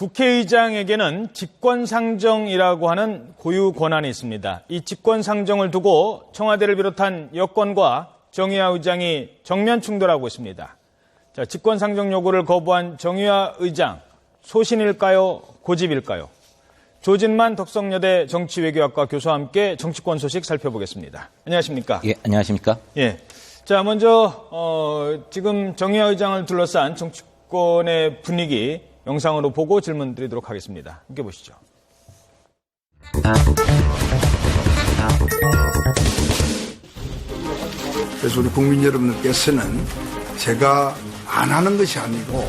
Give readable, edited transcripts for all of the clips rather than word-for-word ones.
국회의장에게는 직권상정이라고 하는 고유 권한이 있습니다. 이 직권상정을 두고 청와대를 비롯한 여권과 정의화 의장이 정면 충돌하고 있습니다. 자, 직권상정 요구를 거부한 정의화 의장, 소신일까요? 고집일까요? 조진만 덕성여대 정치외교학과 교수와 함께 정치권 소식 살펴보겠습니다. 안녕하십니까? 예, 안녕하십니까? 예. 자, 먼저 지금 정의화 의장을 둘러싼 정치권의 분위기 영상으로 보고 질문 드리도록 하겠습니다. 함께 보시죠. 그래서 우리 국민 여러분들께서는 제가 안 하는 것이 아니고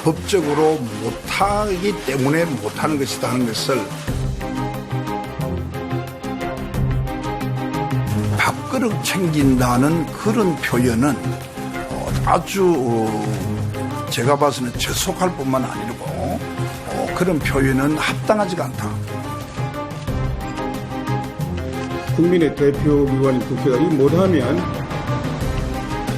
법적으로 못하기 때문에 못하는 것이다 하는 것을 밥그릇 챙긴다는 그런 표현은 아주 제가 봐서는 재속할 뿐만 아니고 그런 표현은 합당하지가 않다. 국민의 대표기관인 국회가 이 못하면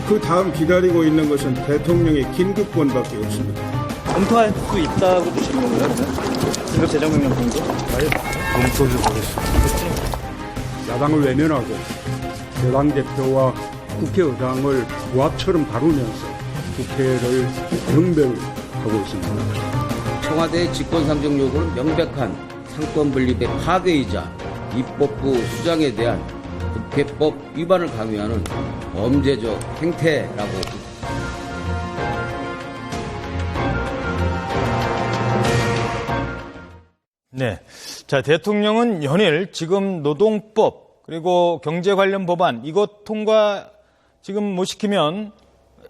그 다음 기다리고 있는 것은 대통령의 긴급권밖에 없습니다. 검토할 수 있다고 보시는 건가요? 긴급 재정명령 공조? 검토해 보겠습니다. 야당을 외면하고 여당 대표와 국회의장을 부합처럼 다루면서 국회를 경배하고 있습니다. 청와대의 직권상정 요구는 명백한 상권 분립의 파괴이자 입법부 수장에 대한 국회법 위반을 강요하는 범죄적 행태라고. 네. 자, 대통령은 연일 지금 노동법 그리고 경제 관련 법안 이것 통과 지금 못 시키면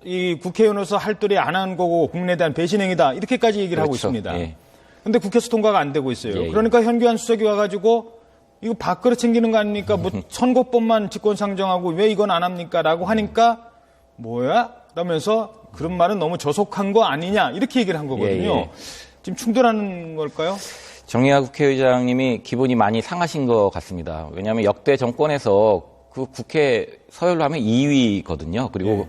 이 국회의원으로서 할도리 안 한 거고 국민에 대한 배신행위다 이렇게까지 얘기를 하고 있습니다. 그런데 예. 국회에서 통과가 안 되고 있어요. 예. 그러니까 현규한 수석이 와가지고 이거 밥그릇 챙기는 거 아닙니까? 뭐 선거법만 직권상정하고 왜 이건 안 합니까? 라고 하니까 뭐야? 그러면서 그런 말은 너무 저속한 거 아니냐 이렇게 얘기를 한 거거든요. 예. 지금 충돌하는 걸까요? 정의화 국회의장님이 기분이 많이 상하신 것 같습니다. 왜냐하면 역대 정권에서 그 국회 서열로 하면 2위거든요. 그리고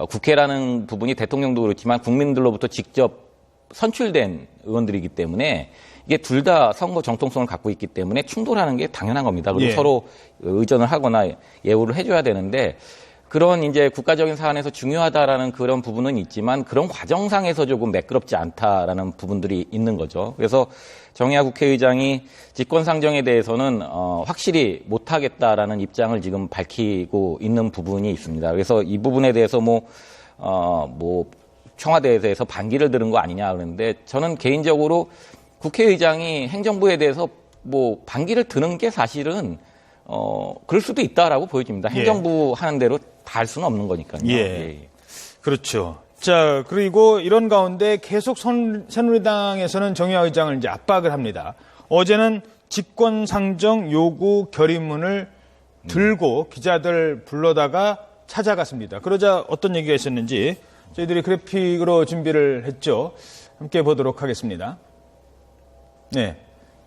국회라는 부분이 대통령도 그렇지만 국민들로부터 직접 선출된 의원들이기 때문에 이게 둘 다 선거 정통성을 갖고 있기 때문에 충돌하는 게 당연한 겁니다. 그리고 서로 의전을 하거나 예우를 해줘야 되는데 그런 이제 국가적인 사안에서 중요하다라는 그런 부분은 있지만 그런 과정상에서 조금 매끄럽지 않다라는 부분들이 있는 거죠. 그래서 정의화 국회의장이 직권상정에 대해서는 확실히 못하겠다라는 입장을 지금 밝히고 있는 부분이 있습니다. 그래서 이 부분에 대해서 청와대에 대해서 반기를 들은 거 아니냐 그러는데 저는 개인적으로 국회의장이 행정부에 대해서 반기를 드는 게 사실은 그럴 수도 있다라고 보여집니다. 행정부 하는 대로 다 할 수는 없는 거니까요. 예. 그렇죠. 자, 그리고 이런 가운데 계속 새누리당에서는 정의화 의장을 이제 압박을 합니다. 어제는 직권상정 요구 결의문을 들고 기자들 불러다가 찾아갔습니다. 그러자 어떤 얘기가 있었는지 저희들이 그래픽으로 준비를 했죠. 함께 보도록 하겠습니다. 네.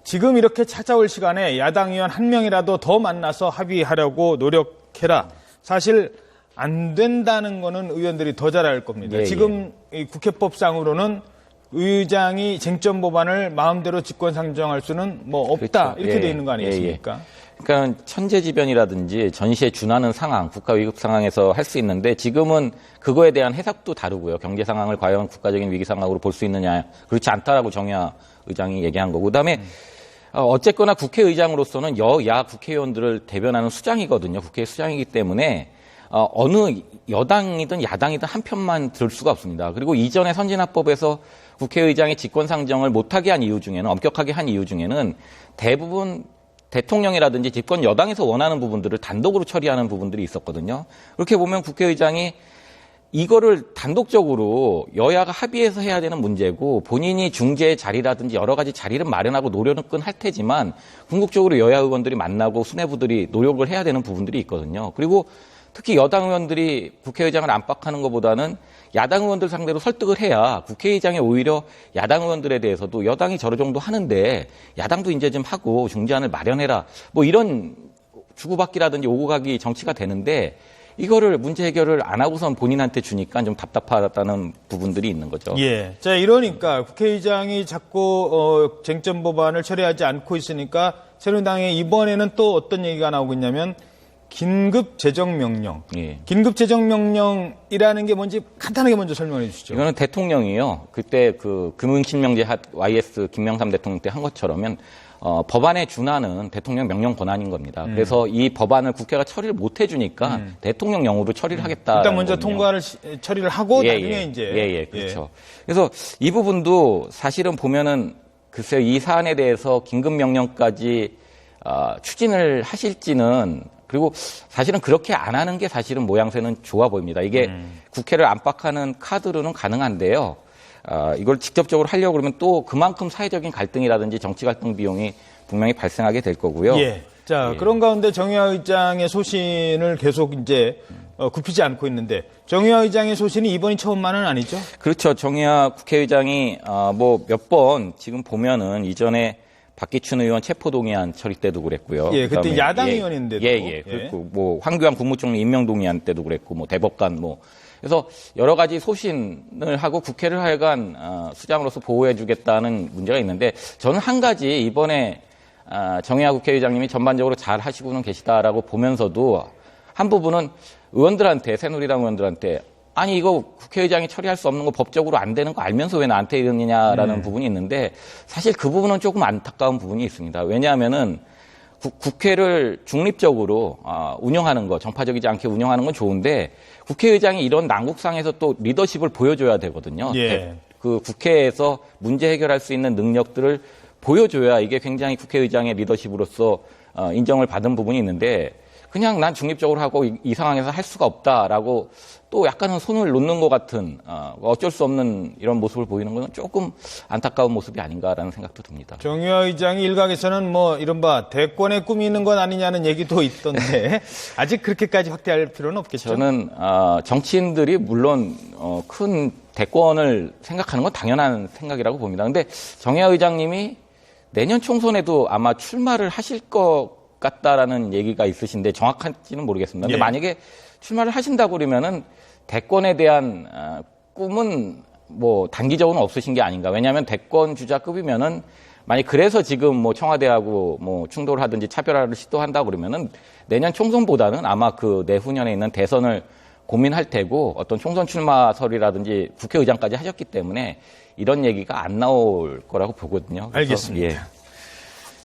지금 이렇게 찾아올 시간에 야당 의원 한 명이라도 더 만나서 합의하려고 노력해라. 사실 안 된다는 거는 의원들이 더 잘할 겁니다. 지금 이 국회법상으로는 의장이 쟁점 법안을 마음대로 직권상정할 수는 없다. 그렇죠. 이렇게 돼 있는 거 아니겠습니까? 그러니까 천재지변이라든지 전시에 준하는 상황, 국가 위급 상황에서 할 수 있는데 지금은 그거에 대한 해석도 다르고요. 경제 상황을 과연 국가적인 위기 상황으로 볼 수 있느냐, 그렇지 않다라고 정의화 의장이 얘기한 거고, 그다음에 어쨌거나 국회의장으로서는 여야 국회의원들을 대변하는 수장이거든요. 국회 수장이기 때문에 어느 여당이든 야당이든 한 편만 들 수가 없습니다. 그리고 이전에 선진화법에서 국회의장이 직권상정을 못하게 한 이유 중에는, 엄격하게 한 이유 중에는 대부분 대통령이라든지 집권 여당에서 원하는 부분들을 단독으로 처리하는 부분들이 있었거든요. 그렇게 보면 국회의장이 이거를 단독적으로 여야가 합의해서 해야 되는 문제고 본인이 중재의 자리라든지 여러 가지 자리를 마련하고 노력은 할 테지만 궁극적으로 여야 의원들이 만나고 수뇌부들이 노력을 해야 되는 부분들이 있거든요. 그리고 특히 여당 의원들이 국회의장을 압박하는 것보다는 야당 의원들 상대로 설득을 해야 국회의장이 오히려 야당 의원들에 대해서도 여당이 저러 정도 하는데 야당도 이제 좀 하고 중재안을 마련해라. 이런 주고받기라든지 오고 가기 정치가 되는데 이거를 문제 해결을 안 하고선 본인한테 주니까 좀 답답하다는 부분들이 있는 거죠. 예. 자, 이러니까 국회의장이 자꾸 쟁점 법안을 처리하지 않고 있으니까 새누리당의 이번에는 또 어떤 얘기가 나오고 있냐면 긴급 재정명령. 예. 긴급 재정명령이라는 게 뭔지 간단하게 먼저 설명해 주시죠. 이거는 대통령이요. 그때 그 금융실명제 YS 김명삼 대통령 때 한 것처럼은 법안에 준하는 대통령 명령 권한인 겁니다. 그래서 이 법안을 국회가 처리를 못 해주니까 대통령령으로 처리를 하겠다. 일단 먼저 통과를 처리를 하고 나중에 이제 그렇죠. 그래서 이 부분도 사실은 보면은 글쎄요, 이 사안에 대해서 긴급 명령까지 추진을 하실지는, 그리고 사실은 그렇게 안 하는 게 사실은 모양새는 좋아 보입니다. 이게 국회를 압박하는 카드로는 가능한데요. 이걸 직접적으로 하려고 그러면 또 그만큼 사회적인 갈등이라든지 정치 갈등 비용이 분명히 발생하게 될 거고요. 예. 자, 그런 가운데 정의화 의장의 소신을 계속 이제 굽히지 않고 있는데, 정의화 의장의 소신이 이번이 처음만은 아니죠? 그렇죠. 정의화 국회의장이 뭐 몇 번 지금 보면은 이전에 박기춘 의원 체포동의안 처리 때도 그랬고요. 예, 그때 그다음에 야당 의원인데도. 그리고 뭐 황교안 국무총리 임명동의안 때도 그랬고, 뭐 대법관 뭐. 그래서 여러 가지 소신을 하고 국회를 하여간 수장으로서 보호해주겠다는 문제가 있는데, 저는 한 가지 이번에 정의화 국회의장님이 전반적으로 잘 하시고는 계시다라고 보면서도 한 부분은 의원들한테, 새누리당 의원들한테 아니 이거 국회의장이 처리할 수 없는 거, 법적으로 안 되는 거 알면서 왜 나한테 이러느냐라는 부분이 있는데, 사실 그 부분은 조금 안타까운 부분이 있습니다. 왜냐하면은 국회를 중립적으로 운영하는 거, 정파적이지 않게 운영하는 건 좋은데, 국회의장이 이런 난국상에서 또 리더십을 보여줘야 되거든요. 예. 그 국회에서 문제 해결할 수 있는 능력들을 보여줘야 이게 굉장히 국회의장의 리더십으로서 인정을 받은 부분이 있는데, 그냥 난 중립적으로 하고 이 상황에서 할 수가 없다라고 또 약간은 손을 놓는 것 같은 어쩔 수 없는 이런 모습을 보이는 것은 조금 안타까운 모습이 아닌가라는 생각도 듭니다. 정의화 의장이 일각에서는 뭐 이른바 대권의 꿈이 있는 건 아니냐는 얘기도 있던데 아직 그렇게까지 확대할 필요는 없겠죠? 저는 정치인들이 물론 큰 대권을 생각하는 건 당연한 생각이라고 봅니다. 근데 정의화 의장님이 내년 총선에도 아마 출마를 하실 것 같다라는 얘기가 있으신데 정확한지는 모르겠습니다. 근데 만약에 출마를 하신다고 그러면은 대권에 대한 꿈은 뭐 단기적으로는 없으신 게 아닌가. 왜냐하면 대권 주자급이면은 만약 그래서 지금 뭐 청와대하고 뭐 충돌을 하든지 차별화를 시도한다고 그러면은 내년 총선보다는 아마 그 내후년에 있는 대선을 고민할 테고, 어떤 총선 출마설이라든지 국회의장까지 하셨기 때문에 이런 얘기가 안 나올 거라고 보거든요. 알겠습니다. 예.